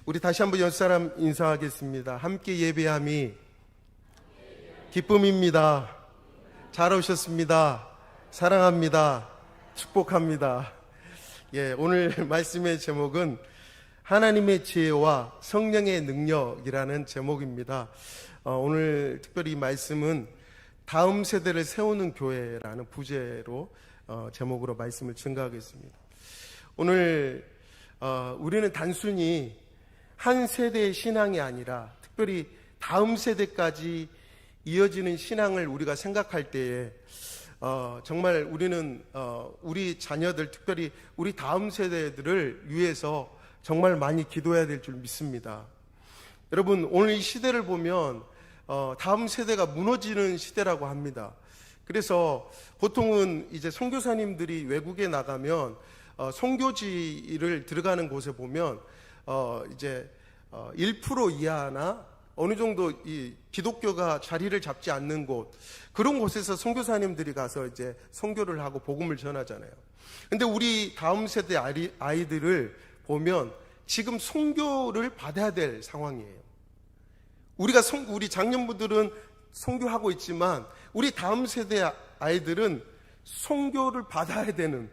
우리 다시 한번 옆사람 인사하겠습니다. 함께 예배함이 기쁨입니다. 잘 오셨습니다. 사랑합니다. 축복합니다. 오늘 말씀의 제목은 하나님의 지혜와 성령의 능력이라는 제목입니다. 오늘 특별히 이 말씀은 다음 세대를 세우는 교회라는 부제로 제목으로 말씀을 증가하겠습니다. 오늘 우리는 단순히 한 세대의 신앙이 아니라 특별히 다음 세대까지 이어지는 신앙을 우리가 생각할 때에 정말 우리는 우리 자녀들, 특별히 우리 다음 세대들을 위해서 정말 많이 기도해야 될 줄 믿습니다. 여러분, 오늘 이 시대를 보면 다음 세대가 무너지는 시대라고 합니다. 그래서 보통은 이제 선교사님들이 외국에 나가면 선교지를 들어가는 곳에 보면 이제 1% 이하나 어느 정도 이 기독교가 자리를 잡지 않는 곳, 그런 곳에서 선교사님들이 가서 이제 선교를 하고 복음을 전하잖아요. 근데 우리 다음 세대 아이들을 보면 지금 선교를 받아야 될 상황이에요. 우리 장년부들은 선교하고 있지만 우리 다음 세대 아이들은 선교를 받아야 되는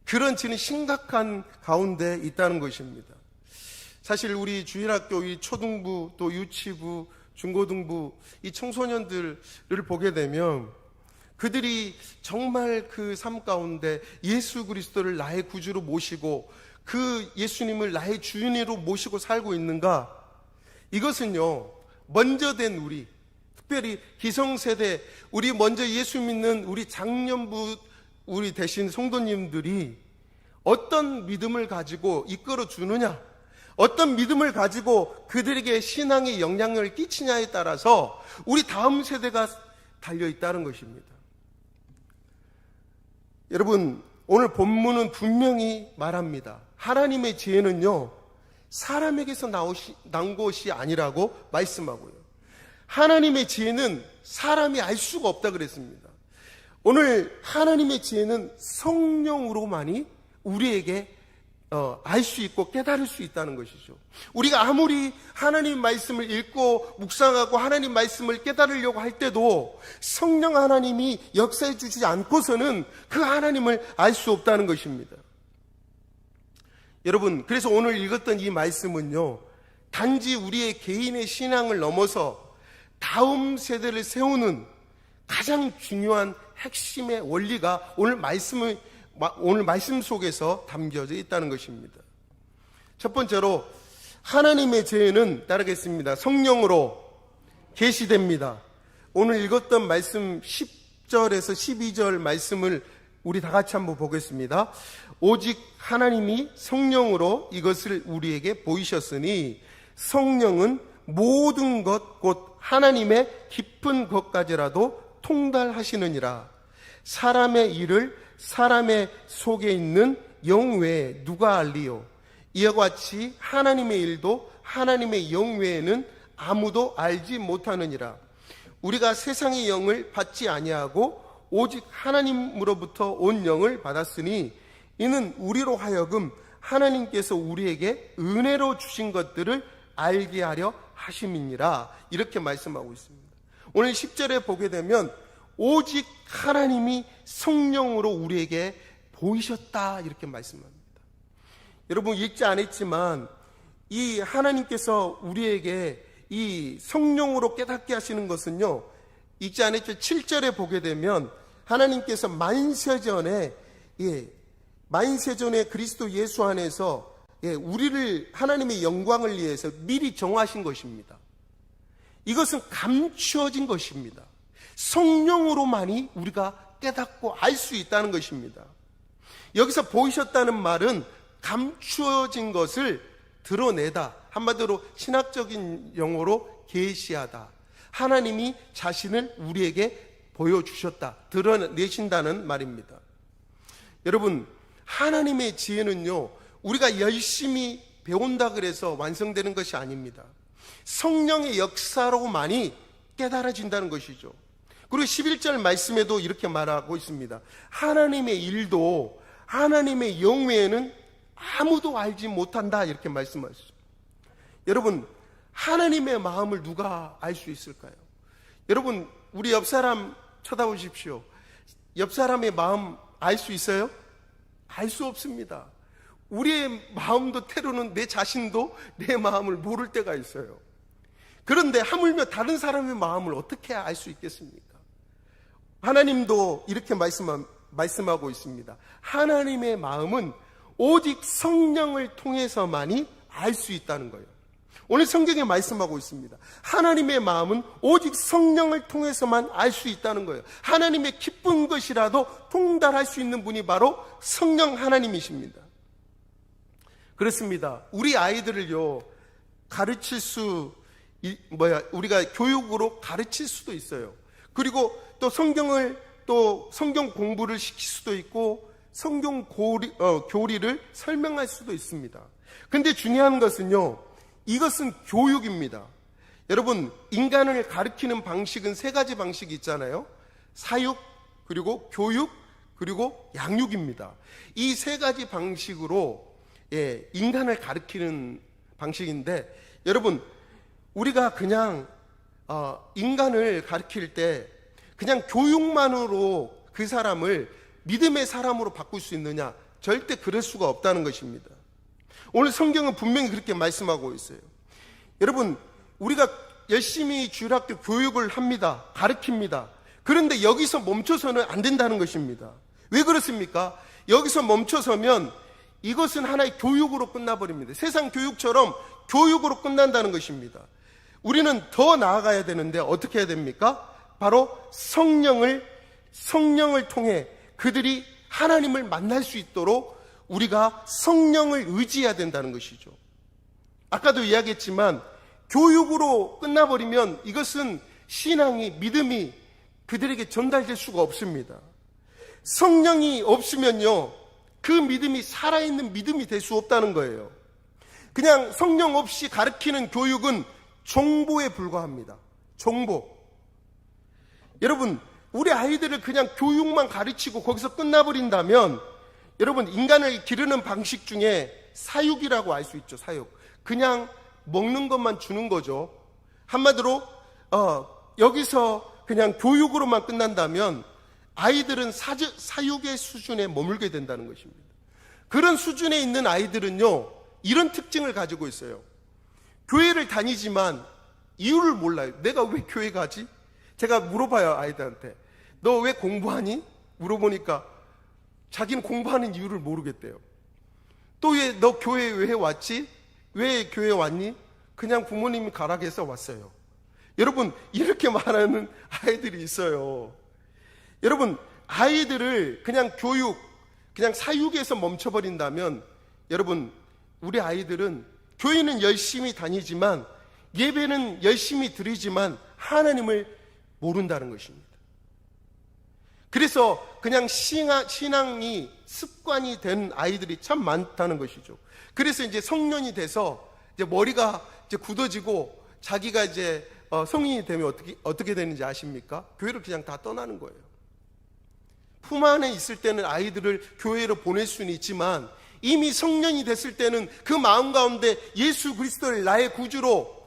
그런 지금 심각한 가운데 있다는 것입니다. 사실 우리 주일학교 이 초등부 또 유치부 중고등부 이 청소년들을 보게 되면 그들이 정말 그 삶 가운데 예수 그리스도를 나의 구주로 모시고 그 예수님을 나의 주인으로 모시고 살고 있는가? 이것은요, 먼저 된 우리, 특별히 기성세대, 우리 먼저 예수 믿는 우리 장년부 우리 대신 성도님들이 어떤 믿음을 가지고 이끌어 주느냐, 어떤 믿음을 가지고 그들에게 신앙의 영향력을 끼치냐에 따라서 우리 다음 세대가 달려있다는 것입니다. 여러분, 오늘 본문은 분명히 말합니다. 하나님의 지혜는요, 사람에게서 나온 것이 아니라고 말씀하고요. 하나님의 지혜는 사람이 알 수가 없다 그랬습니다. 오늘 하나님의 지혜는 성령으로만이 우리에게 알 수 있고 깨달을 수 있다는 것이죠. 우리가 아무리 하나님 말씀을 읽고 묵상하고 하나님 말씀을 깨달으려고 할 때도 성령 하나님이 역사해 주지 않고서는 그 하나님을 알 수 없다는 것입니다. 여러분, 그래서 오늘 읽었던 이 말씀은요, 단지 우리의 개인의 신앙을 넘어서 다음 세대를 세우는 가장 중요한 핵심의 원리가 오늘 말씀 속에서 담겨져 있다는 것입니다. 첫 번째로 하나님의 지혜는 따르겠습니다. 성령으로 계시됩니다. 오늘 읽었던 말씀 10절에서 12절 말씀을 우리 다 같이 한번 보겠습니다. 오직 하나님이 성령으로 이것을 우리에게 보이셨으니 성령은 모든 것 곧 하나님의 깊은 것까지라도 통달하시느니라. 사람의 일을 사람의 속에 있는 영 외에 누가 알리요? 이와 같이 하나님의 일도 하나님의 영 외에는 아무도 알지 못하느니라. 우리가 세상의 영을 받지 아니하고 오직 하나님으로부터 온 영을 받았으니 이는 우리로 하여금 하나님께서 우리에게 은혜로 주신 것들을 알게 하려 하심이니라. 이렇게 말씀하고 있습니다. 오늘 10절에 보게 되면 오직 하나님이 성령으로 우리에게 보이셨다, 이렇게 말씀합니다. 여러분, 읽지 않았지만 이 하나님께서 우리에게 이 성령으로 깨닫게 하시는 것은요, 읽지 않았죠. 7절에 보게 되면 하나님께서 만세전에 그리스도 예수 안에서 우리를 하나님의 영광을 위해서 미리 정하신 것입니다. 이것은 감추어진 것입니다. 성령으로만이 우리가 깨닫고 알 수 있다는 것입니다. 여기서 보이셨다는 말은 감추어진 것을 드러내다, 한마디로 신학적인 용어로 계시하다. 하나님이 자신을 우리에게 보여주셨다, 드러내신다는 말입니다. 여러분, 하나님의 지혜는요, 우리가 열심히 배운다 그래서 완성되는 것이 아닙니다. 성령의 역사로만이 깨달아진다는 것이죠. 그리고 11절 말씀에도 이렇게 말하고 있습니다. 하나님의 일도 하나님의 영 외에는 아무도 알지 못한다, 이렇게 말씀하셨습니다. 여러분, 하나님의 마음을 누가 알 수 있을까요? 여러분, 우리 옆 사람 쳐다보십시오. 옆 사람의 마음 알 수 있어요? 알 수 없습니다. 우리의 마음도 때로는 내 자신도 내 마음을 모를 때가 있어요. 그런데 하물며 다른 사람의 마음을 어떻게 알 수 있겠습니까? 하나님도 이렇게 말씀하고 있습니다. 하나님의 마음은 오직 성령을 통해서만이 알 수 있다는 거예요. 오늘 성경에 말씀하고 있습니다. 하나님의 마음은 오직 성령을 통해서만 알 수 있다는 거예요. 하나님의 기쁜 것이라도 통달할 수 있는 분이 바로 성령 하나님이십니다. 그렇습니다. 우리 아이들을요, 우리가 교육으로 가르칠 수도 있어요. 그리고 또 성경 공부를 시킬 수도 있고, 성경 교리를 설명할 수도 있습니다. 근데 중요한 것은요, 이것은 교육입니다. 여러분, 인간을 가르치는 방식은 세 가지 방식이 있잖아요. 사육, 그리고 교육, 그리고 양육입니다. 이 세 가지 방식으로 인간을 가르치는 방식인데, 여러분, 우리가 그냥 인간을 가르칠 때 그냥 교육만으로 그 사람을 믿음의 사람으로 바꿀 수 있느냐? 절대 그럴 수가 없다는 것입니다. 오늘 성경은 분명히 그렇게 말씀하고 있어요. 여러분, 우리가 열심히 주일학교 교육을 합니다. 가르칩니다. 그런데 여기서 멈춰서는 안 된다는 것입니다. 왜 그렇습니까? 여기서 멈춰서면 이것은 하나의 교육으로 끝나버립니다. 세상 교육처럼 교육으로 끝난다는 것입니다. 우리는 더 나아가야 되는데 어떻게 해야 됩니까? 바로 성령을 통해 그들이 하나님을 만날 수 있도록 우리가 성령을 의지해야 된다는 것이죠. 아까도 이야기했지만 교육으로 끝나버리면 이것은 신앙이, 믿음이 그들에게 전달될 수가 없습니다. 성령이 없으면요, 그 믿음이 살아있는 믿음이 될 수 없다는 거예요. 그냥 성령 없이 가르치는 교육은 정보에 불과합니다. 정보. 여러분, 우리 아이들을 그냥 교육만 가르치고 거기서 끝나버린다면, 여러분, 인간을 기르는 방식 중에 사육이라고 알 수 있죠. 사육. 그냥 먹는 것만 주는 거죠. 한마디로 여기서 그냥 교육으로만 끝난다면 아이들은 사육의 수준에 머물게 된다는 것입니다. 그런 수준에 있는 아이들은요, 이런 특징을 가지고 있어요. 교회를 다니지만 이유를 몰라요. 내가 왜 교회 가지? 제가 물어봐요, 아이들한테. 너 왜 공부하니? 물어보니까 자기는 공부하는 이유를 모르겠대요. 또 너 교회에 왜 왔지? 왜 교회에 왔니? 그냥 부모님이 가라고 해서 왔어요. 여러분, 이렇게 말하는 아이들이 있어요. 여러분, 아이들을 그냥 그냥 사육에서 멈춰버린다면, 여러분, 우리 아이들은 교회는 열심히 다니지만, 예배는 열심히 드리지만 하나님을 모른다는 것입니다. 그래서 그냥 신앙이 습관이 된 아이들이 참 많다는 것이죠. 그래서 이제 성년이 돼서 이제 머리가 이제 굳어지고 자기가 이제 성인이 되면 어떻게 되는지 아십니까? 교회를 그냥 다 떠나는 거예요. 품 안에 있을 때는 아이들을 교회로 보낼 수는 있지만 이미 성년이 됐을 때는 그 마음 가운데 예수 그리스도를 나의 구주로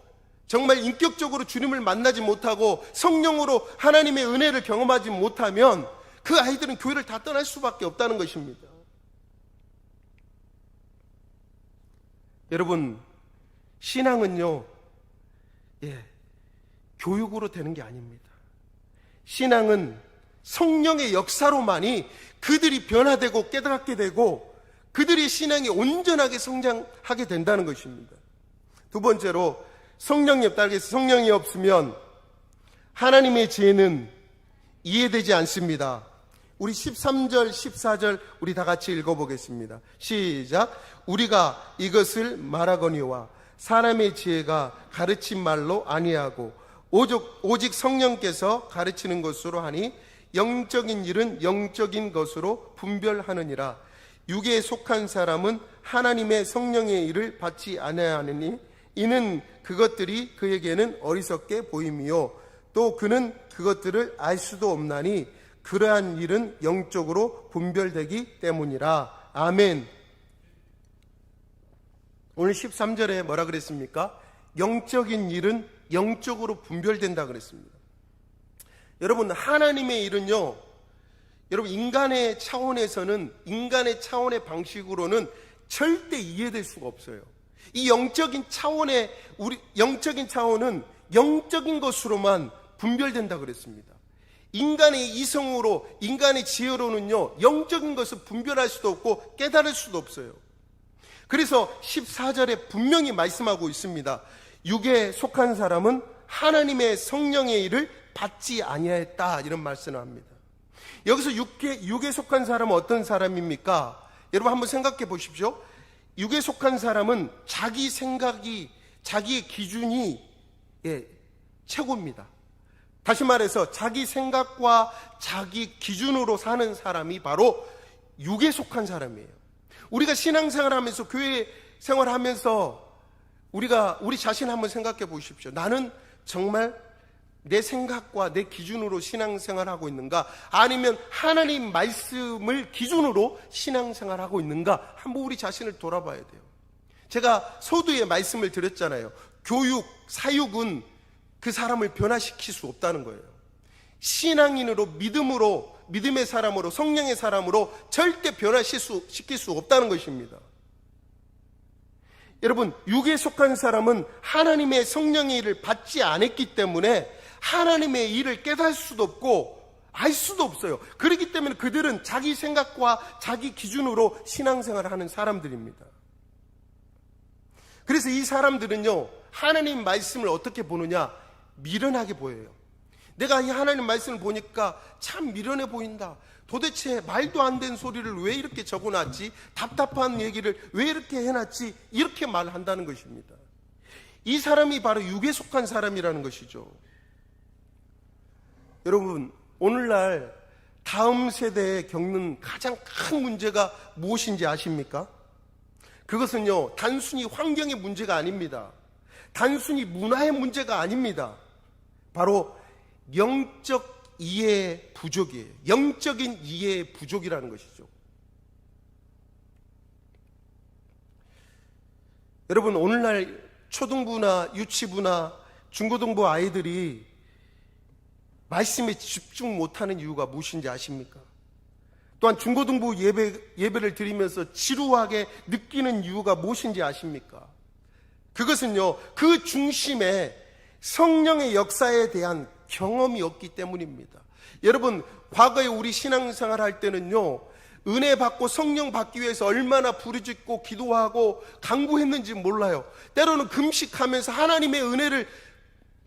정말 인격적으로 주님을 만나지 못하고 성령으로 하나님의 은혜를 경험하지 못하면 그 아이들은 교회를 다 떠날 수밖에 없다는 것입니다. 여러분, 신앙은요, 교육으로 되는 게 아닙니다. 신앙은 성령의 역사로만이 그들이 변화되고 깨닫게 되고 그들의 신앙이 온전하게 성장하게 된다는 것입니다. 두 번째로, 성령님 따르겠습니다. 성령이 없으면 하나님의 지혜는 이해되지 않습니다. 우리 13절, 14절 우리 다 같이 읽어보겠습니다. 시작. 우리가 이것을 말하거니와 사람의 지혜가 가르친 말로 아니하고 오직 성령께서 가르치는 것으로 하니 영적인 일은 영적인 것으로 분별하느니라. 육에 속한 사람은 하나님의 성령의 일을 받지 아니하느니 이는 그것들이 그에게는 어리석게 보임이요 또 그는 그것들을 알 수도 없나니 그러한 일은 영적으로 분별되기 때문이라. 아멘. 오늘 13절에 뭐라 그랬습니까? 영적인 일은 영적으로 분별된다 그랬습니다. 여러분, 하나님의 일은요, 여러분, 인간의 차원에서는, 인간의 차원의 방식으로는 절대 이해될 수가 없어요. 이 영적인 차원의, 영적인 차원은 영적인 것으로만 분별된다 그랬습니다. 인간의 이성으로, 인간의 지혜로는요, 영적인 것을 분별할 수도 없고 깨달을 수도 없어요. 그래서 14절에 분명히 말씀하고 있습니다. 육에 속한 사람은 하나님의 성령의 일을 받지 아니하였다, 이런 말씀을 합니다. 여기서 육에 속한 사람은 어떤 사람입니까? 여러분 한번 생각해 보십시오. 육에 속한 사람은 자기 생각이, 자기의 기준이 최고입니다. 다시 말해서 자기 생각과 자기 기준으로 사는 사람이 바로 육에 속한 사람이에요. 우리가 신앙생활하면서, 교회 생활하면서 우리 자신 한번 생각해 보십시오. 나는 정말 내 생각과 내 기준으로 신앙생활하고 있는가? 아니면 하나님 말씀을 기준으로 신앙생활하고 있는가? 한번 우리 자신을 돌아봐야 돼요. 제가 서두에 말씀을 드렸잖아요. 교육, 사육은 그 사람을 변화시킬 수 없다는 거예요. 신앙인으로, 믿음의 사람으로, 성령의 사람으로 절대 변화시킬 수 없다는 것입니다. 여러분, 육에 속한 사람은 하나님의 성령의 일을 받지 않았기 때문에 하나님의 일을 깨달을 수도 없고 알 수도 없어요. 그렇기 때문에 그들은 자기 생각과 자기 기준으로 신앙생활을 하는 사람들입니다. 그래서 이 사람들은요, 하나님 말씀을 어떻게 보느냐? 미련하게 보여요. 내가 이 하나님 말씀을 보니까 참 미련해 보인다. 도대체 말도 안 되는 소리를 왜 이렇게 적어놨지? 답답한 얘기를 왜 이렇게 해놨지? 이렇게 말한다는 것입니다. 이 사람이 바로 육에 속한 사람이라는 것이죠. 여러분, 오늘날 다음 세대에 겪는 가장 큰 문제가 무엇인지 아십니까? 그것은요, 단순히 환경의 문제가 아닙니다. 단순히 문화의 문제가 아닙니다. 바로 영적 이해의 부족이에요. 영적인 이해의 부족이라는 것이죠. 여러분, 오늘날 초등부나 유치부나 중고등부 아이들이 말씀에 집중 못하는 이유가 무엇인지 아십니까? 또한 중고등부 예배를 드리면서 지루하게 느끼는 이유가 무엇인지 아십니까? 그것은요, 그 중심에 성령의 역사에 대한 경험이 없기 때문입니다. 여러분, 과거에 우리 신앙생활 할 때는요, 은혜 받고 성령 받기 위해서 얼마나 부르짖고 기도하고 간구했는지 몰라요. 때로는 금식하면서 하나님의 은혜를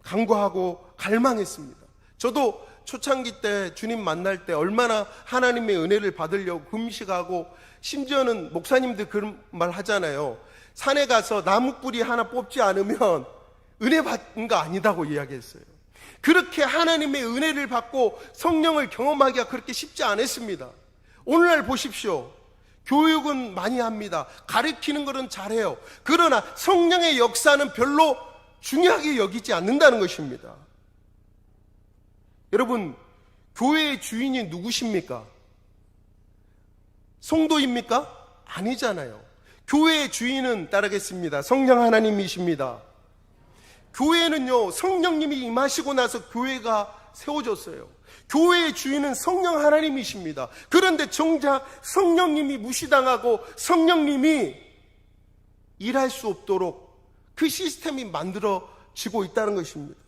간구하고 갈망했습니다. 저도 초창기 때 주님 만날 때 얼마나 하나님의 은혜를 받으려고 금식하고, 심지어는 목사님들 그런 말 하잖아요. 산에 가서 나무 뿌리 하나 뽑지 않으면 은혜 받은 거 아니다고 이야기했어요. 그렇게 하나님의 은혜를 받고 성령을 경험하기가 그렇게 쉽지 않았습니다. 오늘날 보십시오. 교육은 많이 합니다. 가르치는 것은 잘해요. 그러나 성령의 역사는 별로 중요하게 여기지 않는다는 것입니다. 여러분, 교회의 주인이 누구십니까? 성도입니까? 아니잖아요. 교회의 주인은 따르겠습니다. 성령 하나님이십니다. 교회는요, 성령님이 임하시고 나서 교회가 세워졌어요. 교회의 주인은 성령 하나님이십니다. 그런데 정작 성령님이 무시당하고 성령님이 일할 수 없도록 그 시스템이 만들어지고 있다는 것입니다.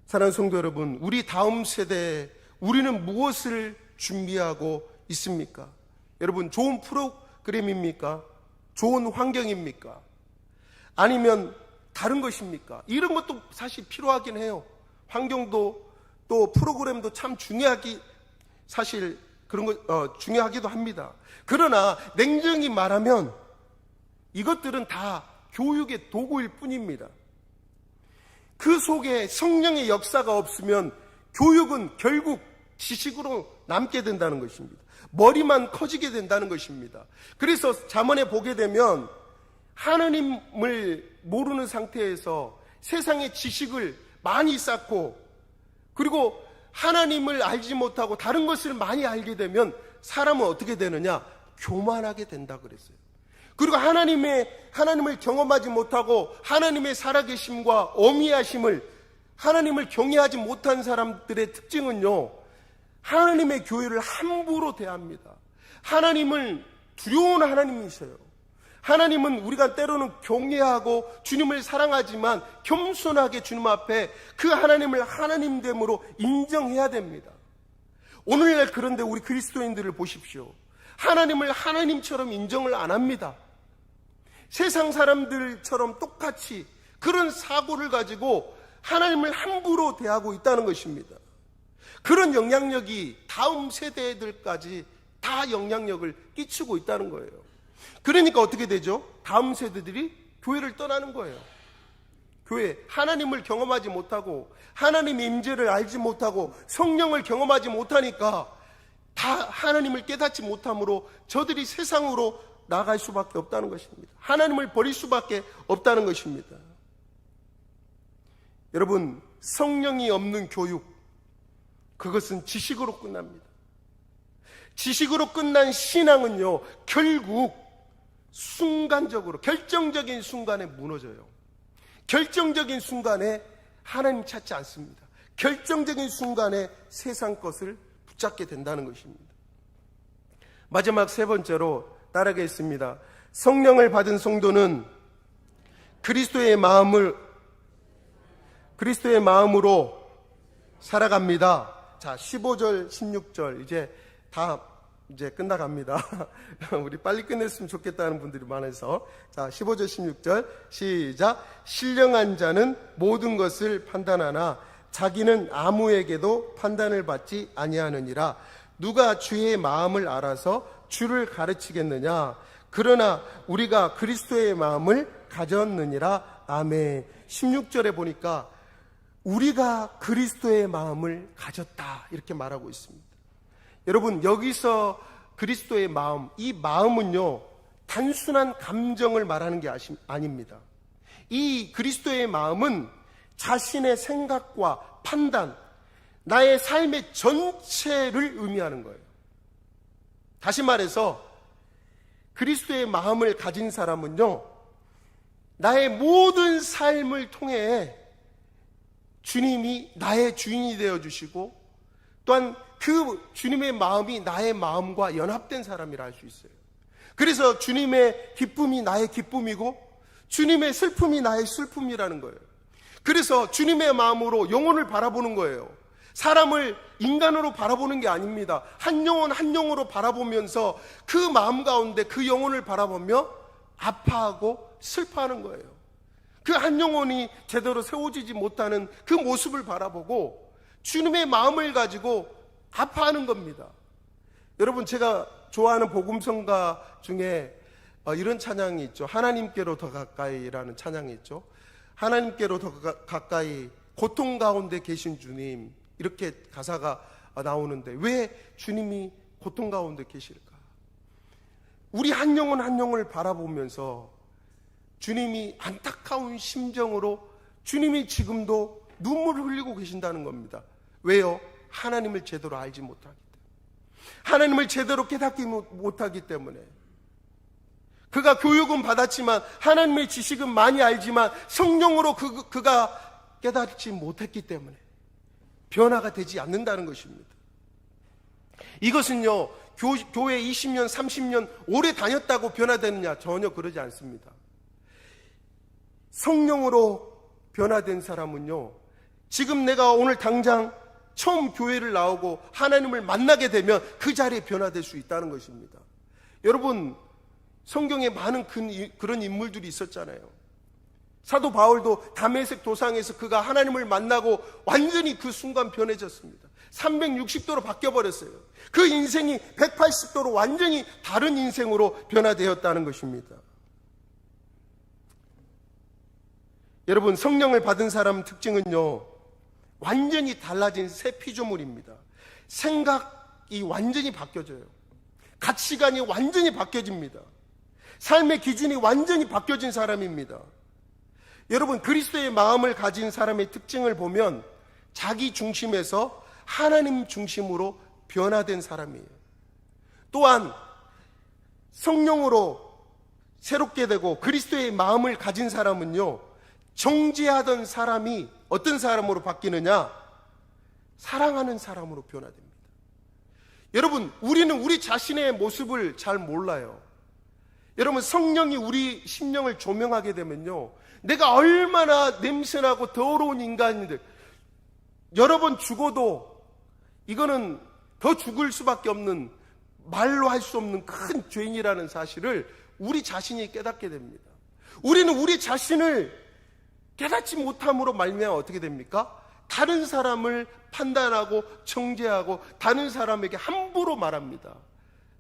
사랑하는 성도 여러분, 우리 다음 세대에 우리는 무엇을 준비하고 있습니까? 여러분, 좋은 프로그램입니까? 좋은 환경입니까? 아니면 다른 것입니까? 이런 것도 사실 필요하긴 해요. 환경도 또 프로그램도 참 중요하기, 사실 그런 거 중요하기도 합니다. 그러나 냉정히 말하면 이것들은 다 교육의 도구일 뿐입니다. 그 속에 성령의 역사가 없으면 교육은 결국 지식으로 남게 된다는 것입니다. 머리만 커지게 된다는 것입니다. 그래서 잠언에 보게 되면 하나님을 모르는 상태에서 세상의 지식을 많이 쌓고, 그리고 하나님을 알지 못하고 다른 것을 많이 알게 되면 사람은 어떻게 되느냐? 교만하게 된다 그랬어요. 그리고 하나님을 경험하지 못하고 하나님의 살아계심과 어미하심을, 하나님을 경외하지 못한 사람들의 특징은요, 하나님의 교회를 함부로 대합니다. 하나님을 두려워하는 하나님이세요. 하나님은 우리가 때로는 경외하고 주님을 사랑하지만 겸손하게 주님 앞에 그 하나님을 하나님됨으로 인정해야 됩니다. 오늘날 그런데 우리 그리스도인들을 보십시오. 하나님을 하나님처럼 인정을 안 합니다. 세상 사람들처럼 똑같이 그런 사고를 가지고 하나님을 함부로 대하고 있다는 것입니다. 그런 영향력이 다음 세대들까지 다 영향력을 끼치고 있다는 거예요. 그러니까 어떻게 되죠? 다음 세대들이 교회를 떠나는 거예요. 교회, 하나님을 경험하지 못하고 하나님의 임재를 알지 못하고 성령을 경험하지 못하니까 다 하나님을 깨닫지 못함으로 저들이 세상으로 나갈 수밖에 없다는 것입니다. 하나님을 버릴 수밖에 없다는 것입니다. 여러분, 성령이 없는 교육, 그것은 지식으로 끝납니다. 지식으로 끝난 신앙은요, 결국 순간적으로, 결정적인 순간에 무너져요. 결정적인 순간에 하나님 찾지 않습니다. 결정적인 순간에 세상 것을 붙잡게 된다는 것입니다. 마지막 세 번째로 따라가겠습니다. 성령을 받은 성도는 그리스도의 마음으로 살아갑니다. 자, 15절, 16절 이제 끝나갑니다. 우리 빨리 끝냈으면 좋겠다는 분들이 많아서. 자, 15절, 16절 시작. 신령한 자는 모든 것을 판단하나 자기는 아무에게도 판단을 받지 아니하느니라. 누가 주의 마음을 알아서 주를 가르치겠느냐. 그러나 우리가 그리스도의 마음을 가졌느니라. 아멘. 16절에 보니까 우리가 그리스도의 마음을 가졌다 이렇게 말하고 있습니다. 여러분, 여기서 그리스도의 마음, 이 마음은요, 단순한 감정을 말하는 게 아닙니다. 이 그리스도의 마음은 자신의 생각과 판단, 나의 삶의 전체를 의미하는 거예요. 다시 말해서 그리스도의 마음을 가진 사람은요, 나의 모든 삶을 통해 주님이 나의 주인이 되어주시고 또한 그 주님의 마음이 나의 마음과 연합된 사람이라 할 수 있어요. 그래서 주님의 기쁨이 나의 기쁨이고 주님의 슬픔이 나의 슬픔이라는 거예요. 그래서 주님의 마음으로 영혼을 바라보는 거예요. 사람을 인간으로 바라보는 게 아닙니다. 한 영혼 한 영혼으로 바라보면서 그 마음 가운데 그 영혼을 바라보며 아파하고 슬퍼하는 거예요. 그 한 영혼이 제대로 세워지지 못하는 그 모습을 바라보고 주님의 마음을 가지고 아파하는 겁니다. 여러분, 제가 좋아하는 복음성가 중에 이런 찬양이 있죠. 하나님께로 더 가까이라는 찬양이 있죠. 하나님께로 더 가까이 고통 가운데 계신 주님, 이렇게 가사가 나오는데 왜 주님이 고통 가운데 계실까? 우리 한 영혼 한 영혼을 바라보면서 주님이 안타까운 심정으로 주님이 지금도 눈물을 흘리고 계신다는 겁니다. 왜요? 하나님을 제대로 알지 못하기 때문에, 하나님을 제대로 깨닫지 못하기 때문에. 그가 교육은 받았지만 하나님의 지식은 많이 알지만 성령으로 그가 깨닫지 못했기 때문에 변화가 되지 않는다는 것입니다. 이것은요, 교회 20년 30년 오래 다녔다고 변화되느냐? 전혀 그러지 않습니다. 성령으로 변화된 사람은요, 지금 내가 오늘 당장 처음 교회를 나오고 하나님을 만나게 되면 그 자리에 변화될 수 있다는 것입니다. 여러분, 성경에 많은 그런 인물들이 있었잖아요. 사도 바울도 다메섹 도상에서 그가 하나님을 만나고 완전히 그 순간 변해졌습니다. 360도로 바뀌어버렸어요. 그 인생이 180도로 완전히 다른 인생으로 변화되었다는 것입니다. 여러분, 성령을 받은 사람 특징은요, 완전히 달라진 새 피조물입니다. 생각이 완전히 바뀌어져요. 가치관이 완전히 바뀌어집니다. 삶의 기준이 완전히 바뀌어진 사람입니다. 여러분, 그리스도의 마음을 가진 사람의 특징을 보면 자기 중심에서 하나님 중심으로 변화된 사람이에요. 또한 성령으로 새롭게 되고 그리스도의 마음을 가진 사람은요, 정죄하던 사람이 어떤 사람으로 바뀌느냐? 사랑하는 사람으로 변화됩니다. 여러분, 우리는 우리 자신의 모습을 잘 몰라요. 여러분, 성령이 우리 심령을 조명하게 되면요, 내가 얼마나 냄새나고 더러운 인간인데, 여러 번 죽어도 이거는 더 죽을 수밖에 없는, 말로 할 수 없는 큰 죄인이라는 사실을 우리 자신이 깨닫게 됩니다. 우리는 우리 자신을 깨닫지 못함으로 말미암아 어떻게 됩니까? 다른 사람을 판단하고 정죄하고 다른 사람에게 함부로 말합니다.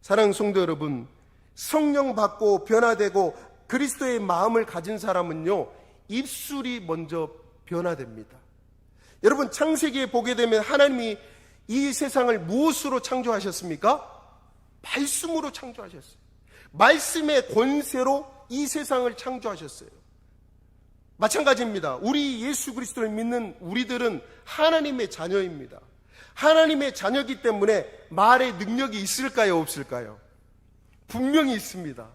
사랑하는 성도 여러분, 성령 받고 변화되고 그리스도의 마음을 가진 사람은요, 입술이 먼저 변화됩니다. 여러분, 창세기에 보게 되면 하나님이 이 세상을 무엇으로 창조하셨습니까? 말씀으로 창조하셨어요. 말씀의 권세로 이 세상을 창조하셨어요. 마찬가지입니다. 우리 예수 그리스도를 믿는 우리들은 하나님의 자녀입니다. 하나님의 자녀이기 때문에 말의 능력이 있을까요, 없을까요? 분명히 있습니다.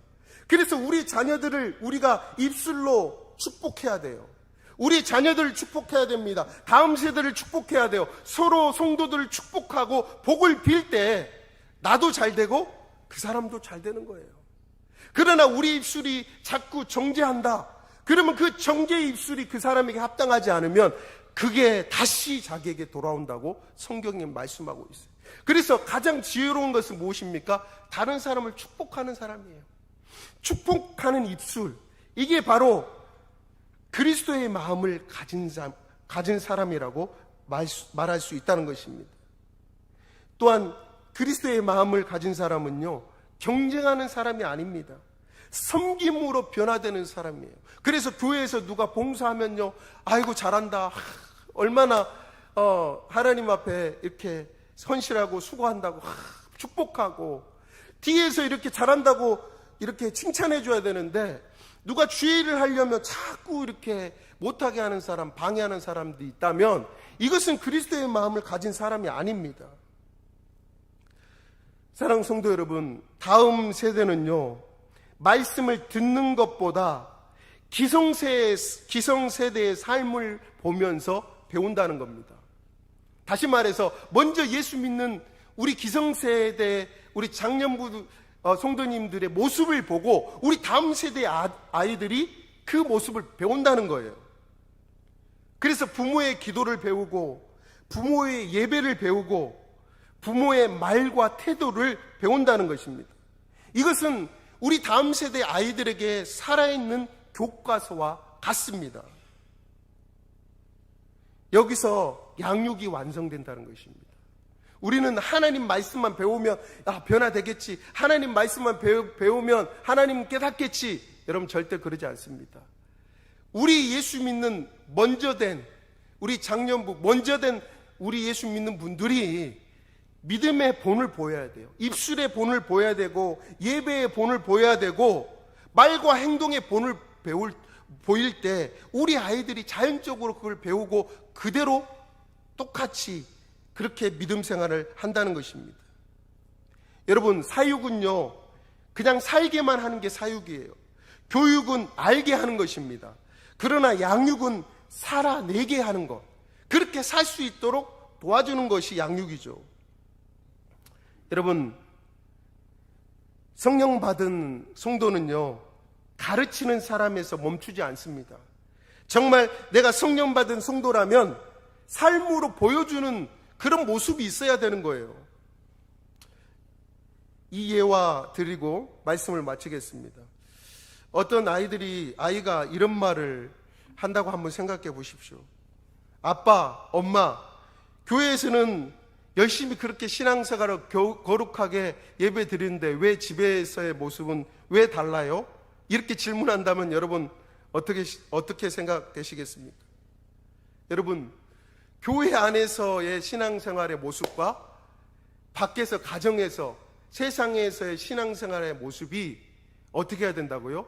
그래서 우리 자녀들을 우리가 입술로 축복해야 돼요. 우리 자녀들을 축복해야 됩니다. 다음 세대를 축복해야 돼요. 서로 성도들을 축복하고 복을 빌 때 나도 잘 되고 그 사람도 잘 되는 거예요. 그러나 우리 입술이 자꾸 정죄한다, 그러면 그 정죄의 입술이 그 사람에게 합당하지 않으면 그게 다시 자기에게 돌아온다고 성경이 말씀하고 있어요. 그래서 가장 지혜로운 것은 무엇입니까? 다른 사람을 축복하는 사람이에요. 축복하는 입술, 이게 바로 그리스도의 마음을 가진 사람이라고 말할 수 있다는 것입니다. 또한 그리스도의 마음을 가진 사람은요, 경쟁하는 사람이 아닙니다. 섬김으로 변화되는 사람이에요. 그래서 교회에서 누가 봉사하면요, 아이고 잘한다, 얼마나 하나님 앞에 이렇게 헌신하고 수고한다고 축복하고, 뒤에서 이렇게 잘한다고 이렇게 칭찬해 줘야 되는데, 누가 주의를 하려면 자꾸 이렇게 못하게 하는 사람, 방해하는 사람들이 있다면 이것은 그리스도의 마음을 가진 사람이 아닙니다. 사랑하는 성도 여러분, 다음 세대는요, 말씀을 듣는 것보다 기성세대의 삶을 보면서 배운다는 겁니다. 다시 말해서 먼저 예수 믿는 우리 기성세대, 우리 장년부 성도님들의 모습을 보고 우리 다음 세대의 아이들이 그 모습을 배운다는 거예요. 그래서 부모의 기도를 배우고, 부모의 예배를 배우고, 부모의 말과 태도를 배운다는 것입니다. 이것은 우리 다음 세대 아이들에게 살아있는 교과서와 같습니다. 여기서 양육이 완성된다는 것입니다. 우리는 하나님 말씀만 배우면 변화되겠지, 하나님 말씀만 배우면 하나님 깨닫겠지, 여러분 절대 그러지 않습니다. 우리 예수 믿는 먼저 된 우리 장년부, 먼저 된 우리 예수 믿는 분들이 믿음의 본을 보여야 돼요. 입술의 본을 보여야 되고, 예배의 본을 보여야 되고, 말과 행동의 본을 보일 때 우리 아이들이 자연적으로 그걸 배우고 그대로 똑같이 그렇게 믿음 생활을 한다는 것입니다. 여러분, 사육은요, 그냥 살게만 하는 게 사육이에요. 교육은 알게 하는 것입니다. 그러나 양육은 살아내게 하는 것, 그렇게 살 수 있도록 도와주는 것이 양육이죠. 여러분, 성령 받은 성도는요, 가르치는 사람에서 멈추지 않습니다. 정말 내가 성령 받은 성도라면 삶으로 보여주는 그런 모습이 있어야 되는 거예요. 이 예화 드리고 말씀을 마치겠습니다. 어떤 아이가 이런 말을 한다고 한번 생각해 보십시오. 아빠, 엄마, 교회에서는 열심히 그렇게 신앙생활을 거룩하게 예배 드리는데 왜 집에서의 모습은 왜 달라요? 이렇게 질문한다면 여러분 어떻게 생각되시겠습니까? 여러분, 교회 안에서의 신앙생활의 모습과 밖에서 가정에서 세상에서의 신앙생활의 모습이 어떻게 해야 된다고요?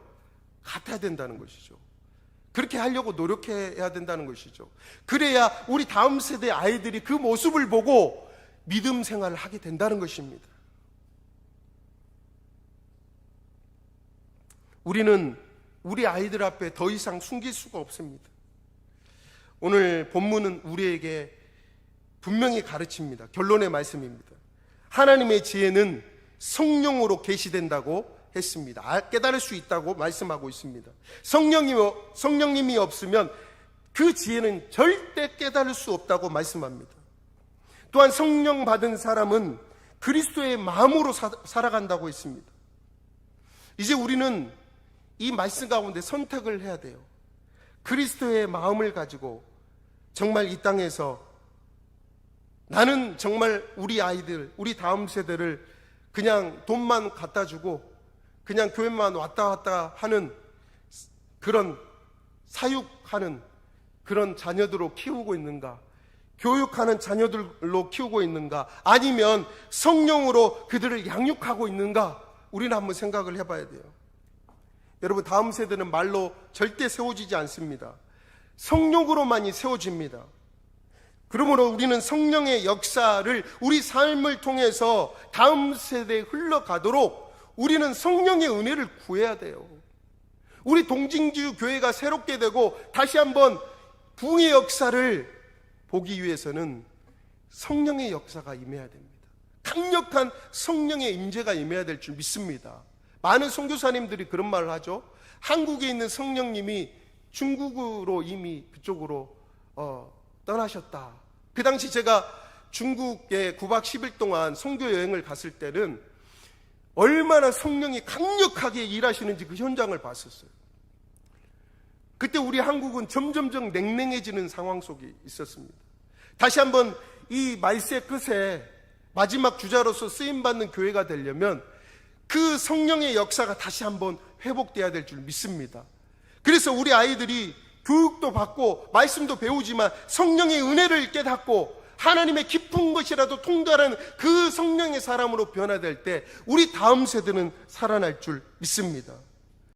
같아야 된다는 것이죠. 그렇게 하려고 노력해야 된다는 것이죠. 그래야 우리 다음 세대 아이들이 그 모습을 보고 믿음 생활을 하게 된다는 것입니다. 우리는 우리 아이들 앞에 더 이상 숨길 수가 없습니다. 오늘 본문은 우리에게 분명히 가르칩니다. 결론의 말씀입니다. 하나님의 지혜는 성령으로 계시된다고 했습니다. 깨달을 수 있다고 말씀하고 있습니다. 성령님이 없으면 그 지혜는 절대 깨달을 수 없다고 말씀합니다. 또한 성령 받은 사람은 그리스도의 마음으로 살아간다고 했습니다. 이제 우리는 이 말씀 가운데 선택을 해야 돼요. 그리스도의 마음을 가지고 정말 이 땅에서 나는 정말 우리 아이들, 우리 다음 세대를 그냥 돈만 갖다 주고 그냥 교회만 왔다 갔다 하는 그런 사육하는 그런 자녀들로 키우고 있는가? 교육하는 자녀들로 키우고 있는가? 아니면 성령으로 그들을 양육하고 있는가? 우리는 한번 생각을 해봐야 돼요. 여러분, 다음 세대는 말로 절대 세워지지 않습니다. 성령으로만이 세워집니다. 그러므로 우리는 성령의 역사를 우리 삶을 통해서 다음 세대에 흘러가도록 우리는 성령의 은혜를 구해야 돼요. 우리 동진주 교회가 새롭게 되고 다시 한번 부흥의 역사를 보기 위해서는 성령의 역사가 임해야 됩니다. 강력한 성령의 임재가 임해야 될 줄 믿습니다. 많은 선교사님들이 그런 말을 하죠. 한국에 있는 성령님이 중국으로 이미 그쪽으로 떠나셨다. 그 당시 제가 중국에 9박 10일 동안 선교 여행을 갔을 때는 얼마나 성령이 강력하게 일하시는지 그 현장을 봤었어요. 그때 우리 한국은 점점점 냉랭해지는 상황 속에 있었습니다. 다시 한번 이 말세 끝에 마지막 주자로서 쓰임받는 교회가 되려면 그 성령의 역사가 다시 한번 회복돼야 될 줄 믿습니다. 그래서 우리 아이들이 교육도 받고 말씀도 배우지만 성령의 은혜를 깨닫고 하나님의 깊은 것이라도 통달하는 그 성령의 사람으로 변화될 때 우리 다음 세대는 살아날 줄 믿습니다.